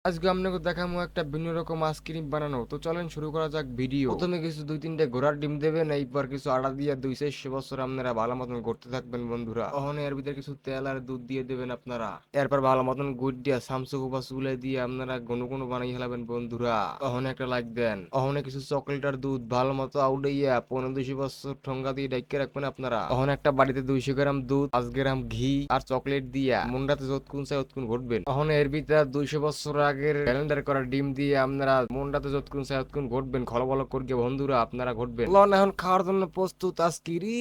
আজকে আপনাকে দেখাবো একটা ভিন্ন রকম আইসক্রিম বানানো। তো চলেন শুরু করা যাক ভিডিও। প্রথমে কিছু 2-3টে ঘোড়ার ডিম দেবেন, এইবার কিছু আটা দিয়ে 200 বছর আপনারা ভালো মতন করতে থাকবেন বন্ধুরা। তখন এর ভিতরে কিছু তেল আর দুধ দিয়ে দেবেন আপনারা। এরপর ভালো মতন গুড় দিয়ে সামসু বা চুলে দিয়ে আপনারা ঘন ঘন বানিয়ে ফেলাবেন বন্ধুরা। তখন একটা লাইক দেন। তখন কিছু চকলেট আর দুধ ভালো মতো আউডাইয়া 15-20 বছর ঠোঙ্গা দিয়ে ডাইকে রাখবেন আপনারা। তখন একটা বাড়িতে 200 গ্রাম দুধ, 5 গ্রাম ঘি আর চকলেট দিয়া মুন্ডাতে যতক্ষণ চাই ততক্ষণ ঘটবেন। তখন এর ভিতরে 200 বছর আগের ক্যালেন্ডার করা ডিম দিয়ে আপনারা মুন্ডাতে যতক্ষণ চাই ততক্ষণ ঘটবেন। খলবল করিয়ে বন্ধুরা আপনারা ঘটবেন। লন এখন খাওয়ার জন্য প্রস্তুত আজকিরি।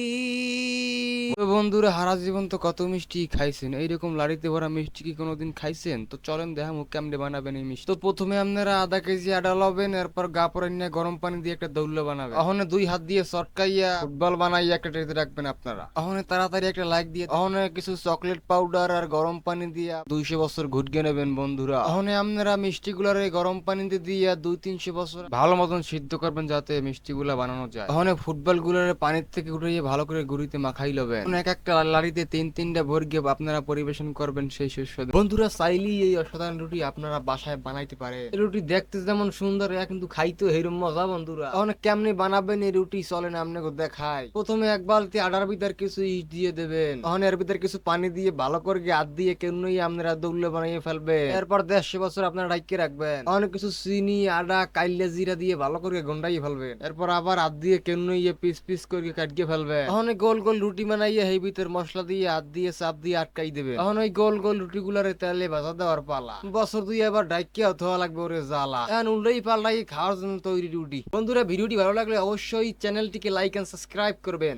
তো বন্ধুরা হারা জীবন তো কত মিষ্টি খাইছেন, এইরকম লাড়িতে ভরা মিষ্টি কি কোনোদিন খাইছেন? তো চলেন দেখা মুখ কেমনে বানাবেন এই মিষ্টি। তো প্রথমে আপনারা আধা কেজি আটা লবেন, এরপর গা পরে নিয়ে গরম পানি দিয়ে একটা দৌল্য বানাবেন। ওখানে 2 হাত দিয়ে চটকাইয়া ফুটবল বানাইয়া একটা ট্রেতে রাখবেন আপনারা। ওখানে তাড়াতাড়ি একটা লাইক দিয়ে ওখানে কিছু চকলেট পাউডার আর গরম পানি দিয়া 200 বছর ঘুটকে নেবেন বন্ধুরা। ওখানে আপনারা মিষ্টি গুলার গরম পানিতে দিয়া 200-300 বছর ভালো মতন সিদ্ধ করবেন যাতে মিষ্টি গুলা বানানো যায়। ওখানে ফুটবল গুলার পানির থেকে উঠিয়ে ভালো করে গুঁড়িতে মাখাই লবেন। এক একটা লাড়িতে 3-3টা ভর গিয়ে আপনারা পরিবেশন করবেন সেই সুস্বাদু। বন্ধুরা চাইলেই এই অসাধারণ রুটি আপনারা বাসায় বানাইতে পারে। এই রুটি দেখতে যেমন সুন্দর কিন্তু খাইতে হেরম মজা বন্ধুরা। অনেক কেমনে বানাবেন এই রুটি চলেন আপনাকে দেখাই। প্রথমে এক বালতি আটার ভিতর কিছু ইট দিয়ে দেবেন। ওখানে এর ভিতর কিছু পানি দিয়ে ভালো করে হাত দিয়ে কেনই আপনারা দৌড়লে বানিয়ে ফেলবে। এরপর 150 বছর আপনারা ঢাইকে রাখবেন। অনেক কিছু চিনি আটা কাইলে জিরা দিয়ে ভালো করে গন্ডাই ফেলবেন। এরপর আবার হাত দিয়ে কেনই পিস পিস করে কাটিয়ে ফেলবে। ওখানে গোল গোল রুটি বানাইয়ে এই ভিতর মশলা দিয়ে হাত দিয়ে চাপ দিয়ে আটকাই দেবে। এখন ওই গোল গোল রুটি গুলারে তেলে ভাজা দেওয়ার পালা। বছর দুই এবার ডাইকে ধোয়া লাগবে ওরে জ্বালা। এখন উল্টাই পাল্টাই খাওয়ার জন্য তৈরি রুটি। বন্ধুরা ভিডিওটি ভালো লাগলে অবশ্যই চ্যানেলটিকে লাইক এন্ড সাবস্ক্রাইব করবেন।